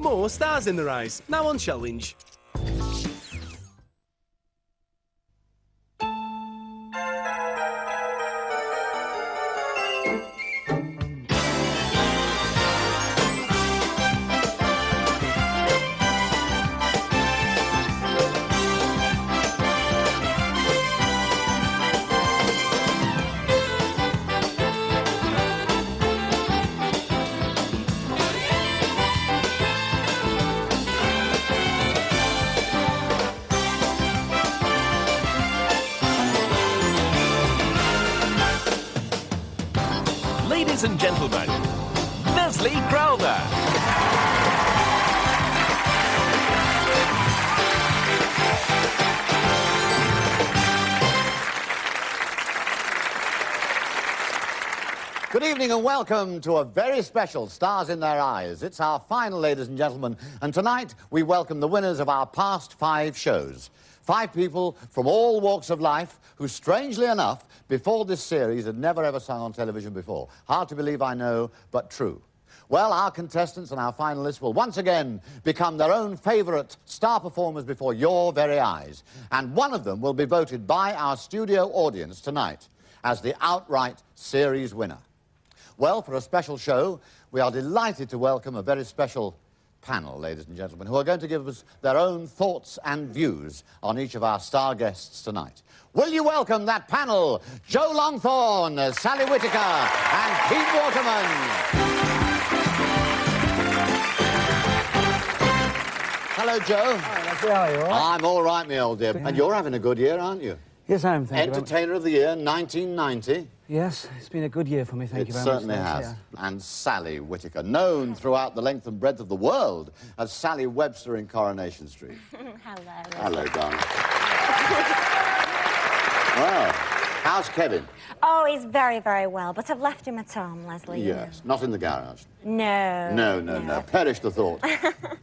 More Stars in Their Eyes, now on Challenge. Ladies and gentlemen, Leslie Crowther. Good evening and welcome to a very special Stars in Their Eyes. It's our final, ladies and gentlemen, and tonight we welcome the winners of our past 5 shows. 5 people from all walks of life who, strangely enough, before this series had never ever sung on television before. Hard to believe, I know, but true. Well, our contestants and our finalists will once again become their own favourite star performers before your very eyes. And one of them will be voted by our studio audience tonight as the outright series winner. Well, for a special show, we are delighted to welcome a very special panel, ladies and gentlemen, who are going to give us their own thoughts and views on each of our star guests tonight. Will you welcome that panel, Joe Longthorne, Sally Whittaker and Pete Waterman. Hello, Joe. Hi, Leslie, how are you, all right? I'm all right, my old dear. And you're having a good year, aren't you? Yes, I am, thank you. Entertainer of the Year, 1990. Yes, it's been a good year for me, thank you very much. It certainly has. Yeah. And Sally Whittaker, known throughout the length and breadth of the world as Sally Webster in Coronation Street. Hello. Hello, darling. Well, how's Kevin? Oh, he's very, very well, but I've left him at home, Leslie. Yes, not in the garage. No. No. Perish the thought.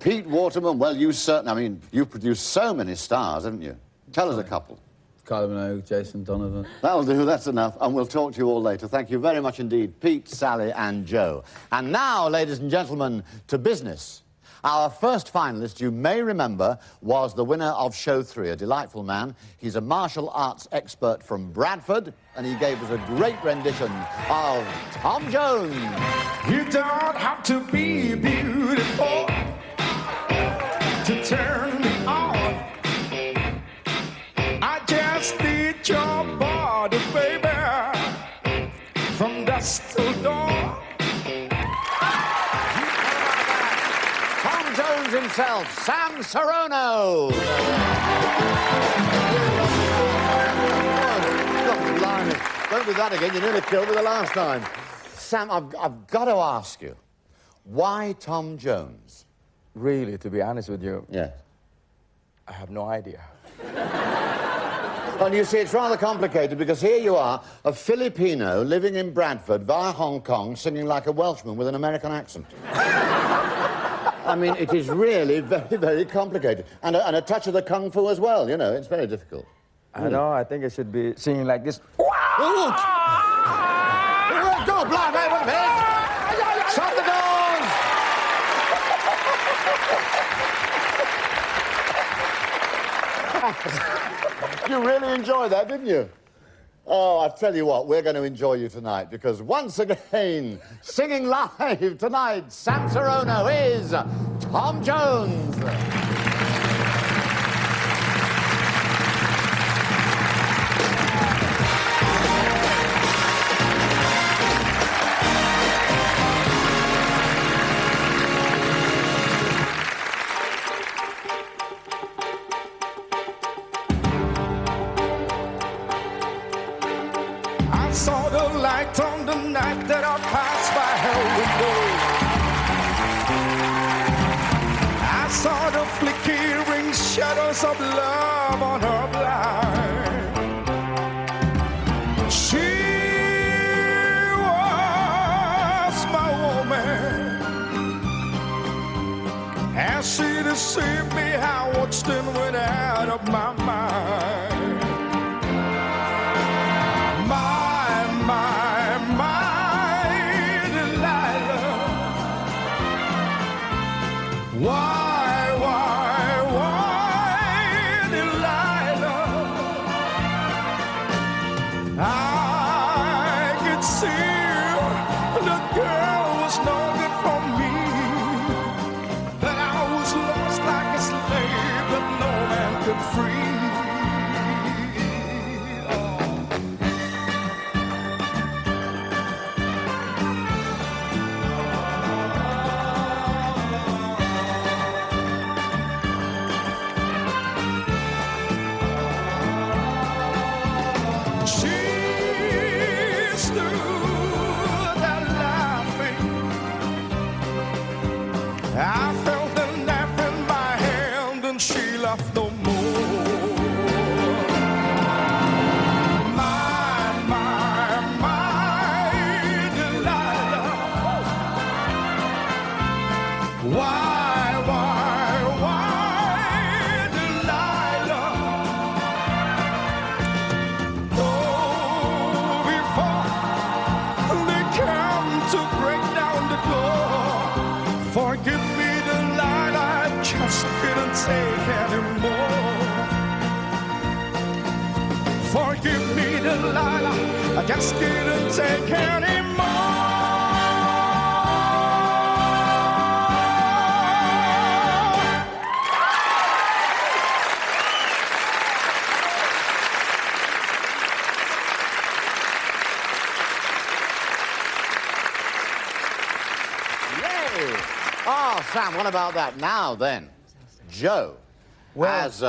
Pete Waterman, well, you certainly, I mean, you've produced so many stars, haven't you? Tell us a couple. Kylie Minogue, Jason Donovan. That'll do, that's enough, and we'll talk to you all later. Thank you very much indeed, Pete, Sally and Joe. And now, ladies and gentlemen, to business. Our first finalist, you may remember, was the winner of Show 3, a delightful man. He's a martial arts expert from Bradford, and he gave us a great rendition of Tom Jones. You don't have to be beautiful to turn me on. I just need your body, baby, from dusk till dawn. Tom Jones himself, Sam Sarono. God, blimey. Don't do that again, you nearly killed me the last time. Sam, I've got to ask you, why Tom Jones? Really, to be honest with you, Yes. I have no idea. Well, you see, it's rather complicated because here you are, a Filipino living in Bradford via Hong Kong, singing like a Welshman with an American accent. I mean, it is really very, very complicated. And a touch of the kung fu as well, you know, it's very difficult. I know, I think I should be singing like this. Ooh. Go, blind man, wait a minute! Shut the doors! You really enjoyed that, didn't you? Oh, I tell you what, we're going to enjoy you tonight because once again, singing live tonight, Sam Sarono is Tom Jones. I saw the light on the night that I passed by her window. I saw the flickering shadows of love on her blind. She was my woman, and she deceived me. I watched and went out of my mind. Why, Delilah? I could see the girl was no good for me, that I was lost like a slave that no man could free. I felt the knife in my hand and she left no more. My Delilah. Why, Delilah? Oh, before they come to break down the door, forgive me, Delilah, I just couldn't take anymore. Forgive me, Delilah, I just couldn't take anymore. Yay! Oh, Sam, what about that? Now then, Joe, as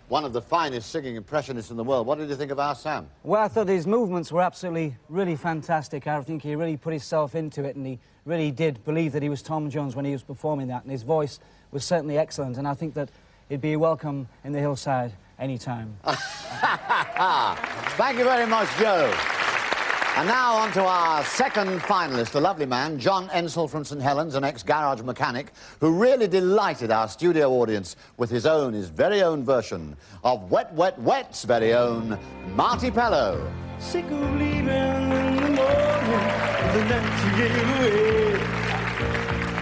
one of the finest singing impressionists in the world, what did you think of our Sam? Well, I thought his movements were absolutely, really fantastic. I think he really put himself into it, and he really did believe that he was Tom Jones when he was performing that, and his voice was certainly excellent, and I think that he'd be welcome in the Hillside any time. Thank you very much, Joe. And now on to our second finalist, a lovely man, John Ensel from St Helens, an ex-garage mechanic, who really delighted our studio audience with his very own version of Wet, Wet, Wet's very own Marty Pellow. Sick of leaving in the morning, the night you get away.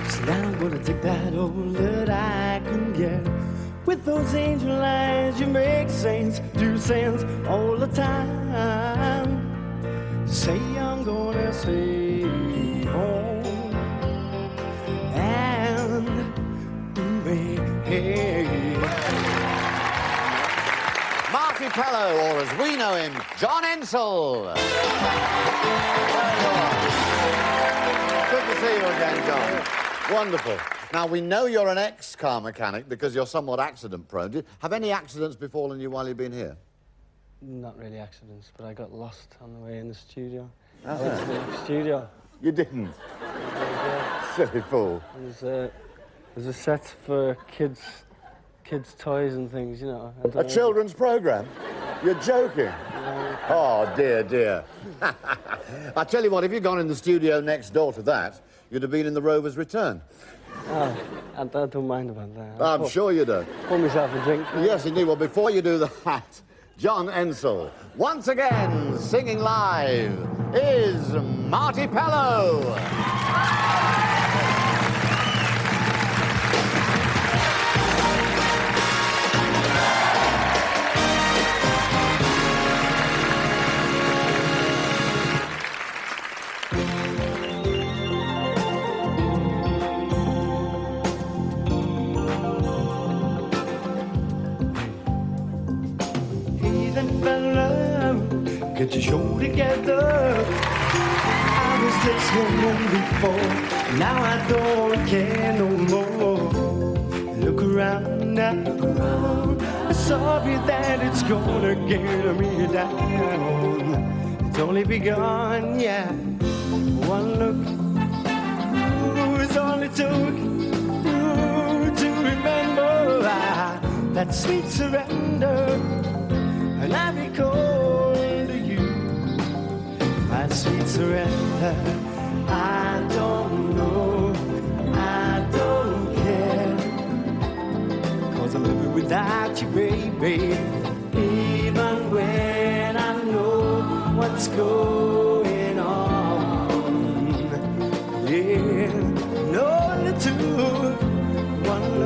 So now I'm gonna take that all that I can get. With those angel eyes, you make saints do sense all the time. Say I'm gonna stay home and wait. Marty Pellow, or as we know him, John Ensel. Good to see you again, John. Wonderful. Now, we know you're an ex-car mechanic because you're somewhat accident-prone. Have any accidents befallen you while you've been here? Not really accidents, but I got lost on the way in the studio. Oh, The studio. You didn't? Silly fool. There's a set for kids' toys and things, you know. A children's programme? You're joking? Oh, dear, dear. I tell you what, if you'd gone in the studio next door to that, you'd have been in the Rover's Return. Oh, I don't mind about that. I'm sure you don't. Pour myself a drink. Yes, indeed. Well, before you do that, John Ensel, once again, singing live, is Marty Pellow. Get your show together. I was this woman before, now I don't care no more. Look around now, sorry that it's gonna get me down. It's only begun, yeah. One look, it's all it took to remember that sweet surrender. And I recall to you my sweet surrender. I don't know, I don't care, 'cause I'm living without you, baby. Even when I know what's going on. Yeah, no, it took one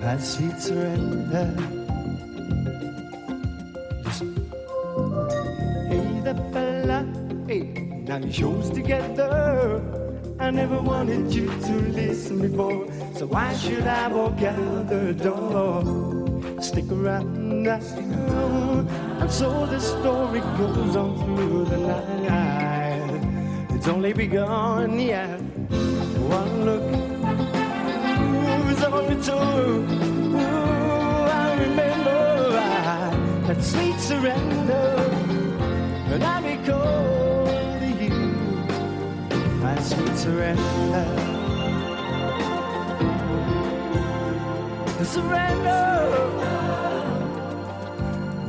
and sweet surrender. Listen. Hey, that fella, hey, now you chose together. I never wanted you to listen before, so why should I walk out the door? Stick around, I stick around, and so the story goes on through the night. It's only begun, yeah. One look, ooh, is all it took. Ooh, I remember that sweet surrender, and I recall to you my sweet surrender. The surrender.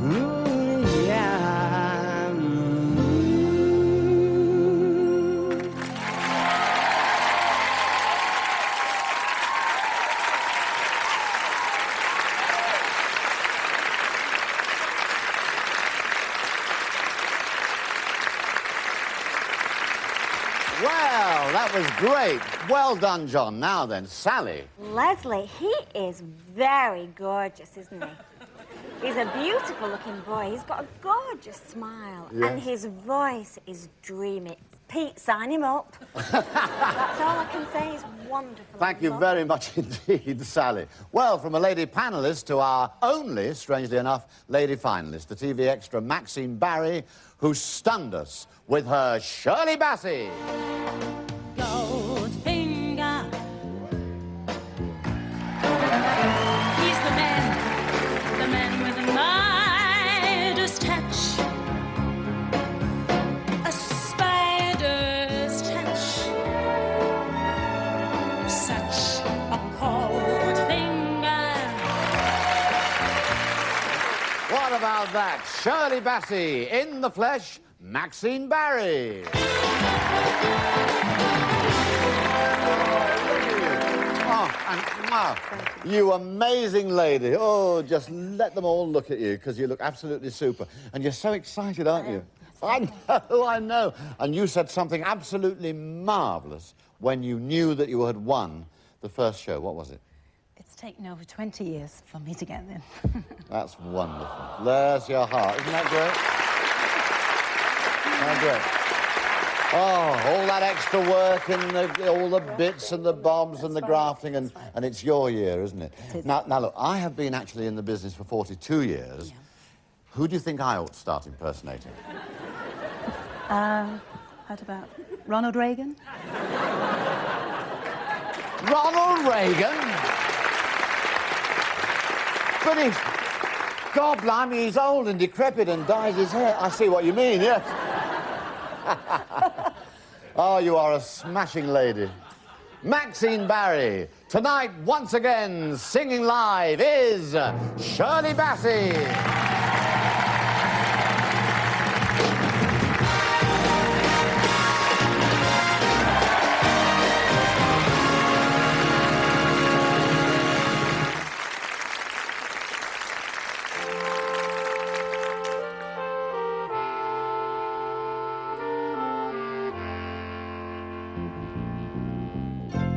Ooh, yeah. Well, that was great. Well done, John. Now then, Sally. Leslie, he is very gorgeous, isn't he? He's a beautiful looking boy. He's got a gorgeous smile. Yes. And his voice is dreamy. Pete, sign him up. That's all I can say. He's wonderful. Thank you very much indeed, Sally. Well, from a lady panellist to our only, strangely enough, lady finalist, the TV extra Maxine Barry, who stunned us with her Shirley Bassey. Goldfinger. He's the man with the Midas touch. A spider's touch. Such a cold finger. What about that? Shirley Bassey, in the flesh, Maxine Barry. You amazing lady. Oh, just let them all look at you, because you look absolutely super. And you're so excited, aren't you? I know. And you said something absolutely marvellous when you knew that you had won the first show. What was it? It's taken over 20 years for me to get there. That's wonderful. There's your heart. Isn't that great? Isn't that great? Oh, all that extra work and all the bits and the bobs and the grafting, and it's your year, isn't it? Now, look, I have been actually in the business for 42 years. Yeah. Who do you think I ought to start impersonating? How about Ronald Reagan? Ronald Reagan? But he's... God blimey, he's old and decrepit and dyes his hair. I see what you mean, yes. Oh, you are a smashing lady. Maxine Barry. Tonight, once again, singing live is Shirley Bassey.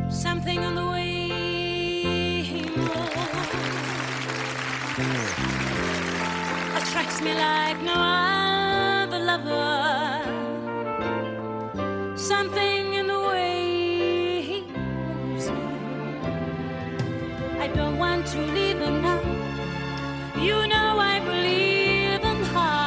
Something on the way he moves attracts me like no other lover. Something in the way he moves me. I don't want to leave him now. You know I believe in how.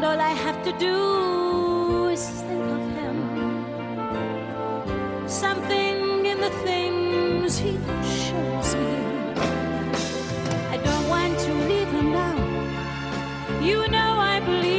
All I have to do is think of him. Something in the things he shows me. I don't want to leave him now. You know I believe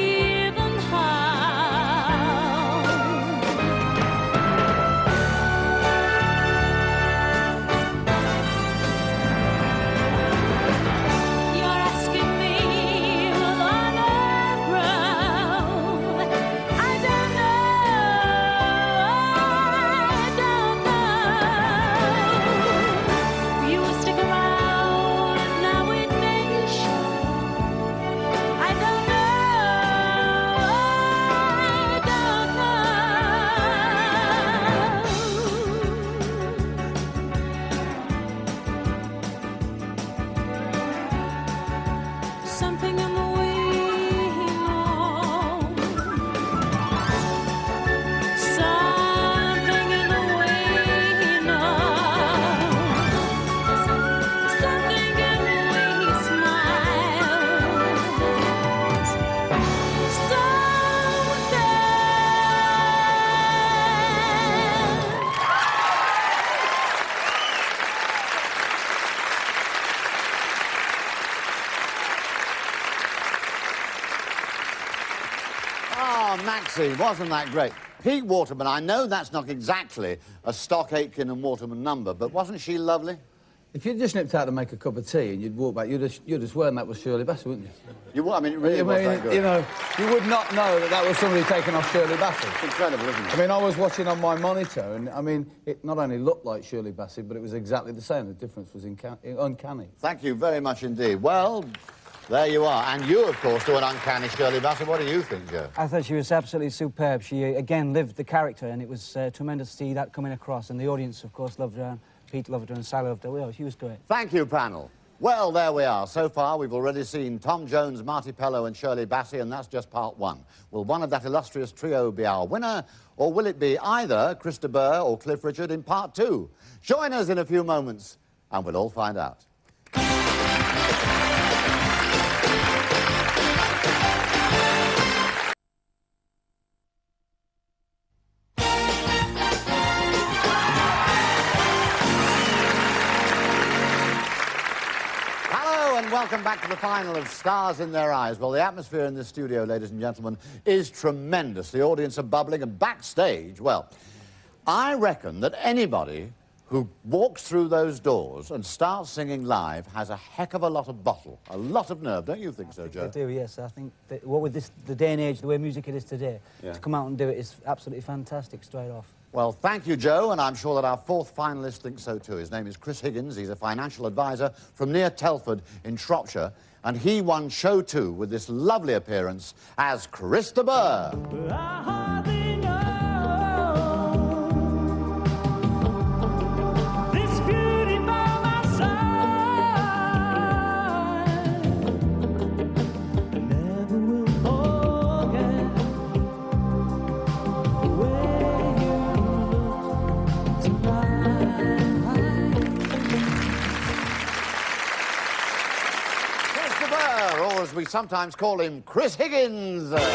something in the way he moves. Something in the way he knows. Something in the way he smiles. Something. Ah, Maxie, wasn't that great? Pete Waterman, I know that's not exactly a Stock Aitken and Waterman number, but wasn't she lovely? If you'd just nipped out to make a cup of tea and you'd walk back, you'd have sworn that was Shirley Bassey, wouldn't you? I mean, it really was that good. You know, you would not know that that was somebody taking off Shirley Bassey. It's incredible, isn't it? I mean, I was watching on my monitor, and I mean, it not only looked like Shirley Bassey, but it was exactly the same. The difference was uncanny. Thank you very much indeed. Well, there you are. And you, of course, do an uncanny Shirley Bassey. What do you think, Joe? I thought she was absolutely superb. She, again, lived the character, and it was tremendous to see that coming across. And the audience, of course, loved her, and Pete loved her, and Sally loved her. Well, she was great. Thank you, panel. Well, there we are. So far, we've already seen Tom Jones, Marty Pellow and Shirley Bassey, and that's just part one. Will one of that illustrious trio be our winner, or will it be either Chris de Burgh or Cliff Richard in part two? Join us in a few moments, and we'll all find out. Welcome back to the final of Stars in Their Eyes. Well, the atmosphere in this studio, ladies and gentlemen, is tremendous. The audience are bubbling, and backstage, well, I reckon that anybody who walks through those doors and starts singing live has a heck of a lot of bottle, a lot of nerve. Don't you think so, Joe? I do, yes. I think that what with the day and age, the way music it is today, to come out and do it is absolutely fantastic straight off. Well, thank you, Joe, and I'm sure that our fourth finalist thinks so too. His name is Chris Higgins. He's a financial advisor from near Telford in Shropshire, and he won show 2 with this lovely appearance as Chris de Burgh. As we sometimes call him, Chris Higgins. There you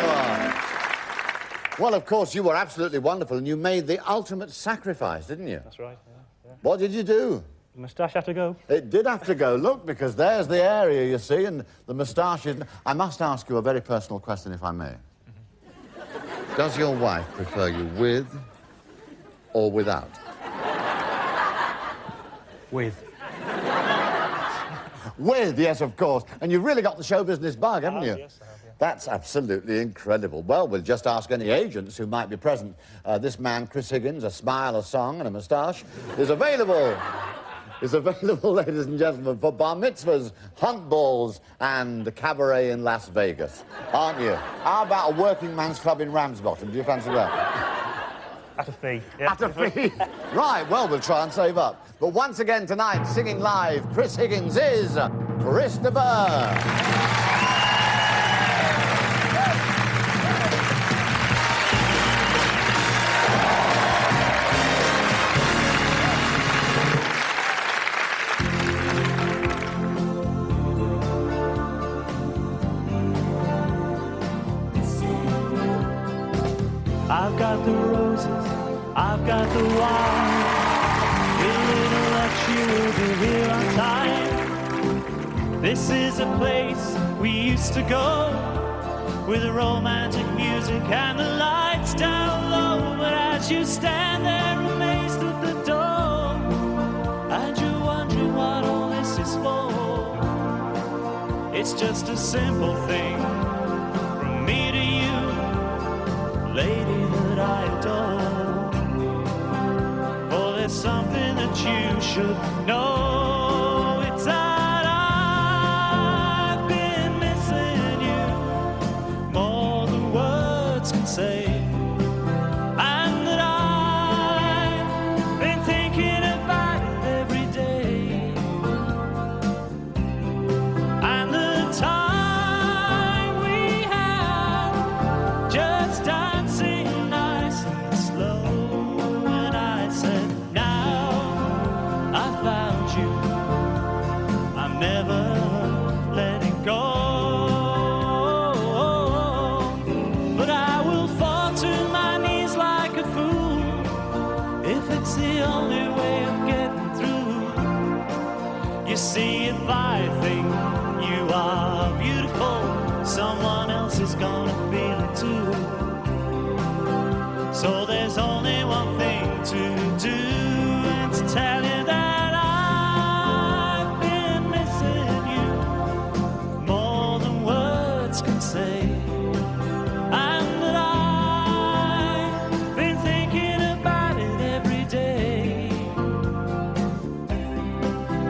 are. Well, of course, you were absolutely wonderful, and you made the ultimate sacrifice, didn't you? That's right, yeah. What did you do? The moustache had to go. It did have to go. Look, because there's the area, you see, and the moustache is... I must ask you a very personal question, if I may. Does your wife prefer you with or without? With. With, yes, of course. And you've really got the show business bug, haven't you? Yes, I have, yeah. That's absolutely incredible. Well, we'll just ask any agents who might be present. This man, Chris Higgins, a smile, a song and a moustache, is available. Is available, ladies and gentlemen, for bar mitzvahs, hunt balls and cabaret in Las Vegas. Aren't you? How about a working man's club in Ramsbottom? Do you fancy that? At a fee. Yeah. At a fee. Right, well, we'll try and save up. But once again tonight, singing live, Chris Higgins is Chris de Burgh. I've got the roses, I've got the wine. Little luck you will be here on time. This is a place we used to go with the romantic music and the lights down low. But as you stand there amazed at the door, and you're wondering what all this is for, it's just a simple thing from me to you, lady that I adore. Oh, there's something that you should know. It's that I've been missing you more than words can say, and that I've been thinking about it every day. you. I'm never letting go. But I will fall to my knees like a fool if it's the only way of getting through. You see, if I think you are beautiful, someone else is gonna feel it too. So there's only one thing to do, and to tell you that I've been missing you more than words can say, and that I've been thinking about it every day.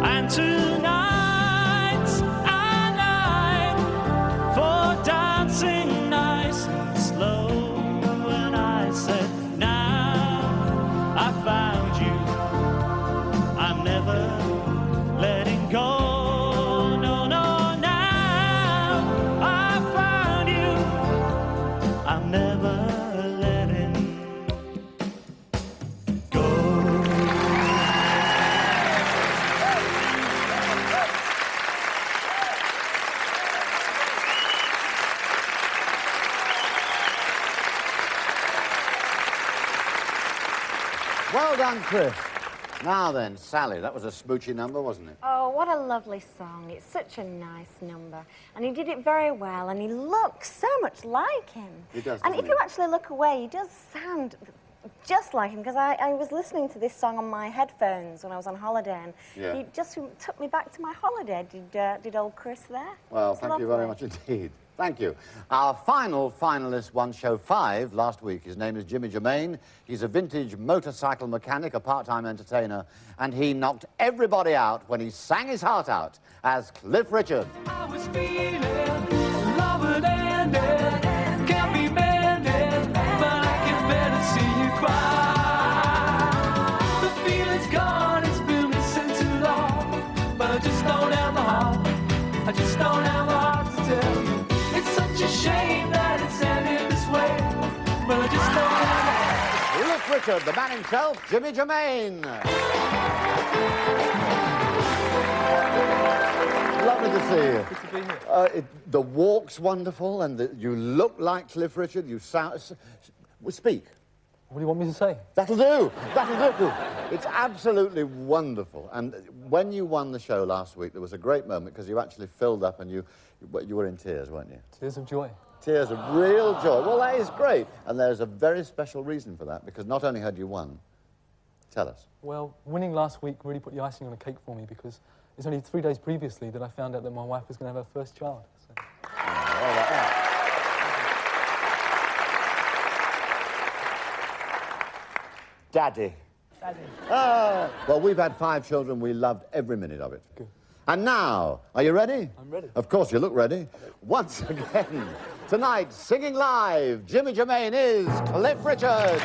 And tonight's our night for dancing nice and slow. And I said, now I found you, I'm never letting go. No, no, now I found you, I'm never letting go. Well done, Chris. Now then, Sally, that was a smoochy number, wasn't it? Oh, what a lovely song. It's such a nice number. And he did it very well, and he looks so much like him. He does, And doesn't if you he? actually look away, he does sound just like him, because I was listening to this song on my headphones when I was on holiday, and Yeah. he just took me back to my holiday. Did old Chris there? Well, It's thank you very much lovely. indeed. Thank you. Our final finalist won show 5 last week. His name is Jimmy Germain. He's a vintage motorcycle mechanic, a part-time entertainer, and he knocked everybody out when he sang his heart out as Cliff Richard. I was feeling love would end it, can't be mended, but I can better see you cry. The feeling's gone, it's been missing too long, but I just don't have the heart, I just don't have the heart to tell you. It's such a shame that it's ended this way, but I just don't have the heart. Cliff Richard, the man himself, Jimmy Germain. Lovely to see you. Good to be here. The walk's wonderful, and you look like Cliff Richard. You sound... Speak. What do you want me to say? That'll do. That'll do. It's absolutely wonderful. And when you won the show last week, there was a great moment because you actually filled up and you were in tears, weren't you? Tears of joy. Tears of real joy. Well, that is great. And there's a very special reason for that, because not only had you won, tell us. Well, winning last week really put the icing on the cake for me, because it's only 3 days previously that I found out that my wife was going to have her first child. So. Daddy. Well, we've had 5 children. We loved every minute of it. Good. And now, are you ready? I'm ready. Of course, you look ready. Once again, tonight, singing live, Jimmy Germain is Cliff Richard.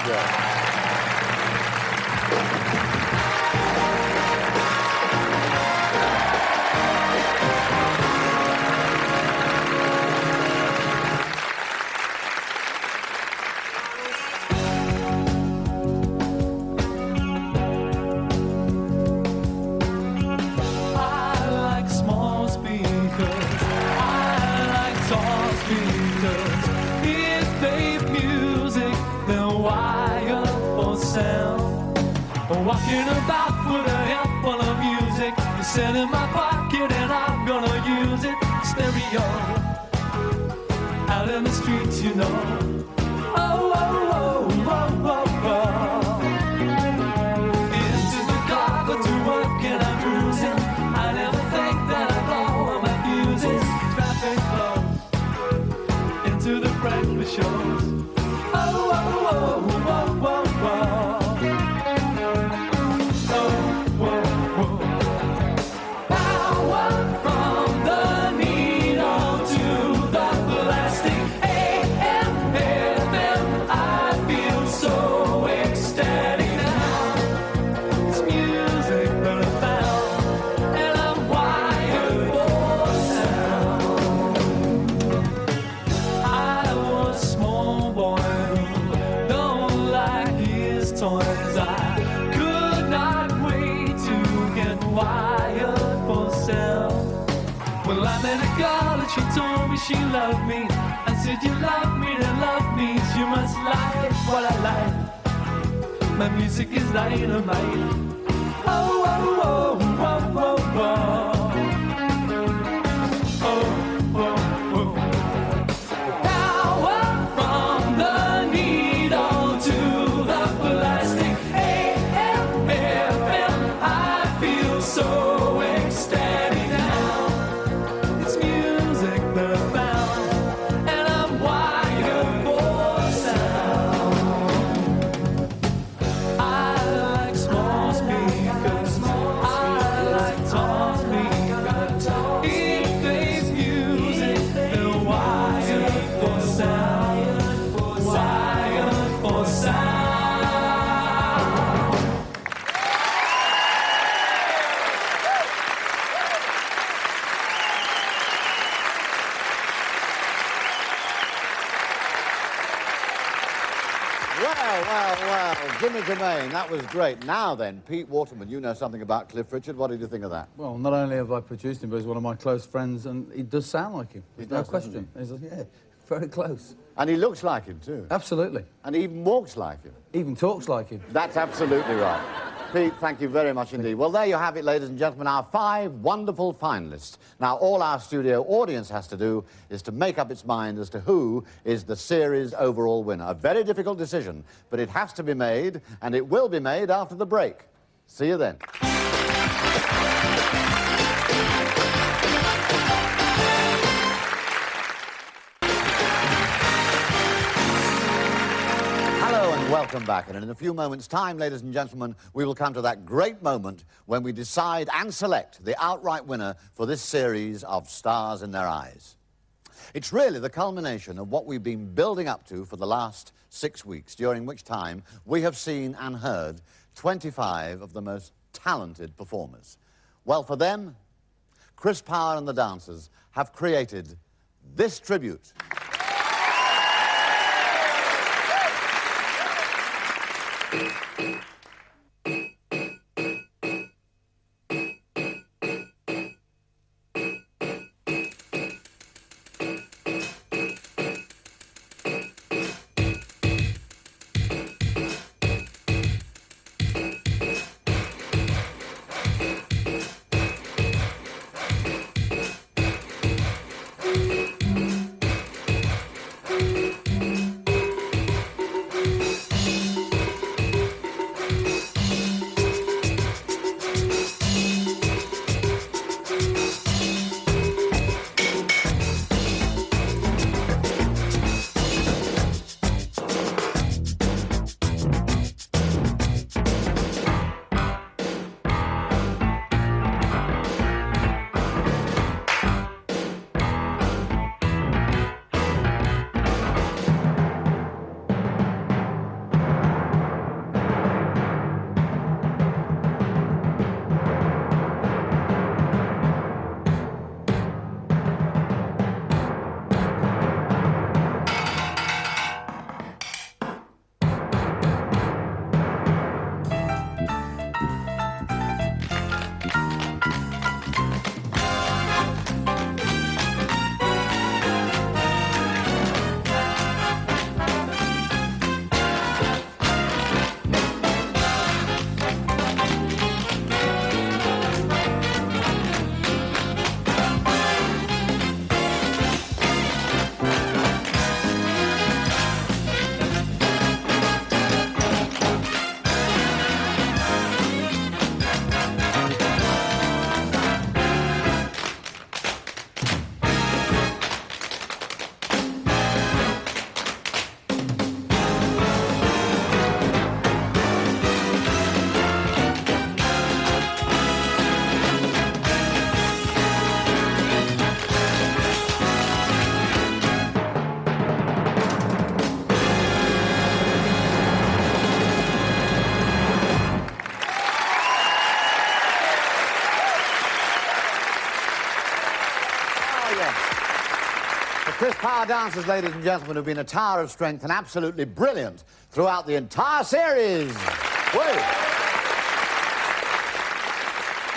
Walking about with a handful of music, it's set in my pocket and I'm gonna use it. Stereo, out in the streets, you know. Oh, oh, oh, oh, oh, oh. Into the car, go to work and I'm cruising. I never think that I blow on my fuses. Traffic flows into the breakfast shows. Oh, oh, oh, oh, oh, oh. From the needle to the plastic, AM, wired for sale. Well, I met a girl and she told me she loved me. I said, you love me, then love me. You must like what I like. My music is dynamite. Oh, oh, oh, oh, oh, oh. Oh, oh, oh. Power from the needle to the plastic. AM, FM, I feel so ecstatic now. It's music profound, and I'm wired for sound. I like small speakers, I like tall speakers. If there's music, they're wired for sound, wired for sound. Well, Jimmy Germain, that was great. Now then, Pete Waterman, you know something about Cliff Richard. What did you think of that? Well, not only have I produced him, but he's one of my close friends, and he does sound like him. He There's no does, doesn't question. He's yeah, very close. And he looks like him, too. Absolutely. And he even walks like him. Even talks like him. That's absolutely right. Pete, thank you very much indeed. Well, there you have it, ladies and gentlemen, our 5 wonderful finalists. Now, all our studio audience has to do is to make up its mind as to who is the series overall winner. A very difficult decision, but it has to be made, and it will be made after the break. See you then. Welcome back, and in a few moments' time, ladies and gentlemen, we will come to that great moment when we decide and select the outright winner for this series of Stars in Their Eyes. It's really the culmination of what we've been building up to for the last 6 weeks, during which time we have seen and heard 25 of the most talented performers. Well, for them, Chris Power and the dancers have created this tribute. Chris Power dancers, ladies and gentlemen, have been a tower of strength and absolutely brilliant throughout the entire series. Wait.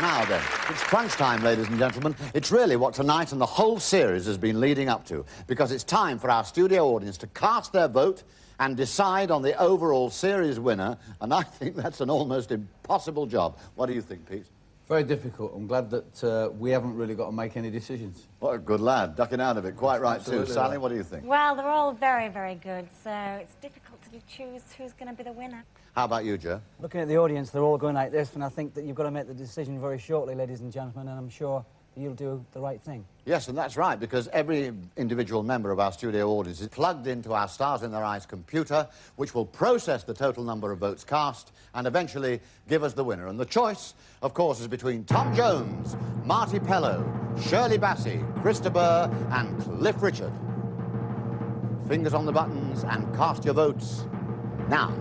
Now then, it's crunch time, ladies and gentlemen. It's really what tonight and the whole series has been leading up to, because it's time for our studio audience to cast their vote and decide on the overall series winner, and I think that's an almost impossible job. What do you think, Pete? Very difficult. I'm glad that we haven't really got to make any decisions. What a good lad, ducking out of it. Quite right, Absolutely too. Sally, right. what do you think? Well, they're all very, very good, so it's difficult to choose who's going to be the winner. How about you, Joe? Looking at the audience, they're all going like this, and I think that you've got to make the decision very shortly, ladies and gentlemen, and I'm sure you'll do the right thing. Yes, and that's right, because every individual member of our studio audience is plugged into our Stars in Their Eyes computer, which will process the total number of votes cast and eventually give us the winner. And the choice, of course, is between Tom Jones, Marty Pellow, Shirley Bassey, Christa Burr and Cliff Richard. Fingers on the buttons and cast your votes now.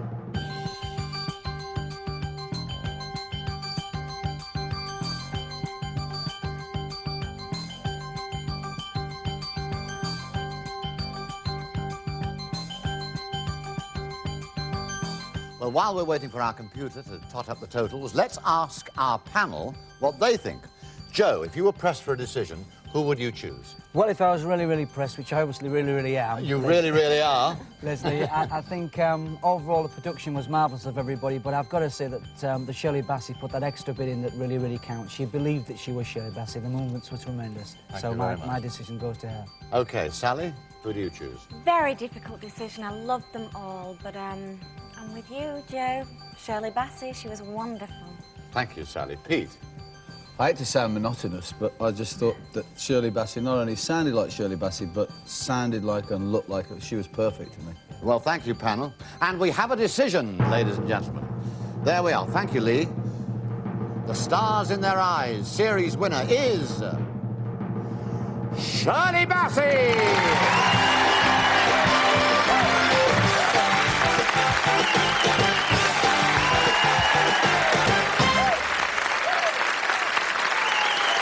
Well, while we're waiting for our computer to tot up the totals, let's ask our panel what they think. Joe, if you were pressed for a decision, who would you choose? Well, if I was really, really pressed, which I obviously really, really am... You really, really are? Leslie, I think overall the production was marvellous of everybody, but I've got to say that the Shirley Bassey put that extra bit in that really, really counts. She believed that she was Shirley Bassey. The movements were tremendous. So my decision goes to her. OK, Sally, who do you choose? Very difficult decision. I love them all, but I'm with you, Joe. Shirley Bassey, she was wonderful. Thank you, Sally. Pete? I hate to sound monotonous, but I just thought that Shirley Bassey not only sounded like Shirley Bassey, but sounded like and looked like her. She was perfect to me. Well, thank you, panel. And we have a decision, ladies and gentlemen. There we are. Thank you, Lee. The Stars in Their Eyes series winner is... Shirley Bassey!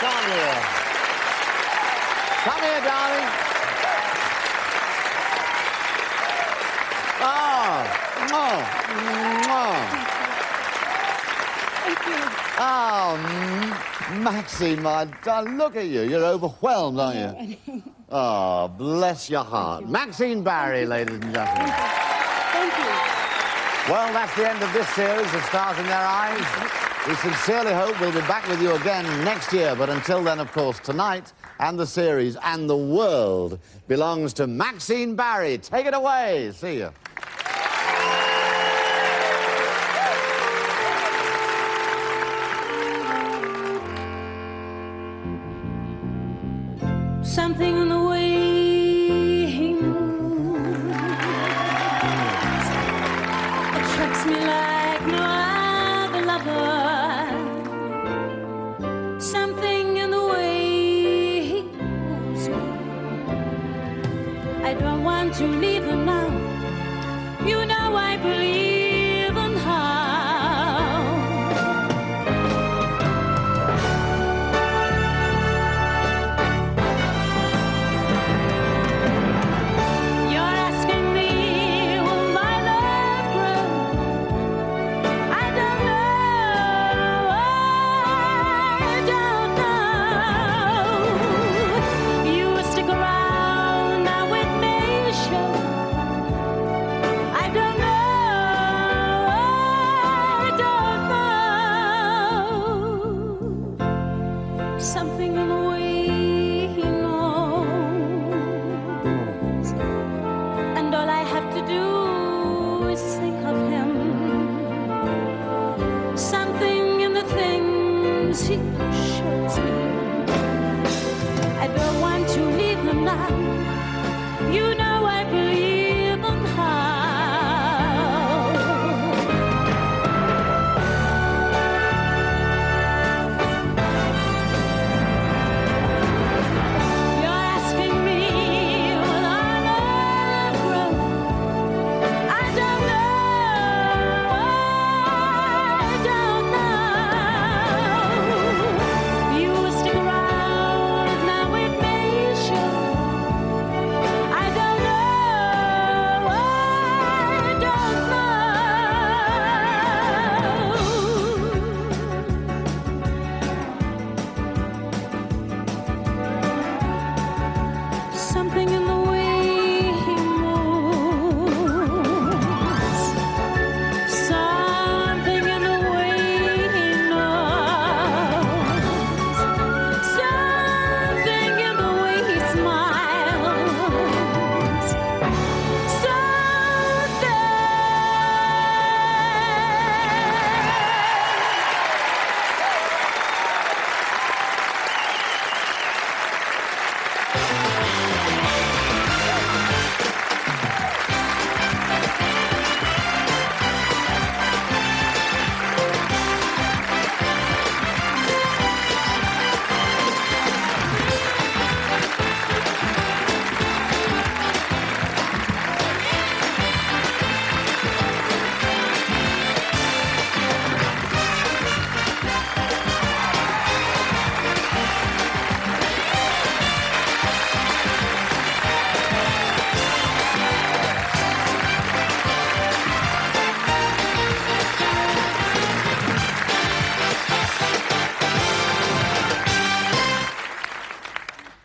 Come here. Come here, darling. Oh, Maxine, my darling, look at you. You're overwhelmed, aren't you? Oh, bless your heart. Maxine Barry, ladies and gentlemen. Thank you. Well, that's the end of this series of Stars in Their Eyes. We sincerely hope we'll be back with you again next year, but until then, of course, tonight and the series and the world belongs to Maxine Barry. Take it away. See you. Something in the way he moves attracts me like no other lover. Something in the way he moves me. I don't want to leave him now. You know I believe in how. Something in the way he knows, and all I have to do is think of him. Something in the things he shows me. I don't want to leave him now. You know I believe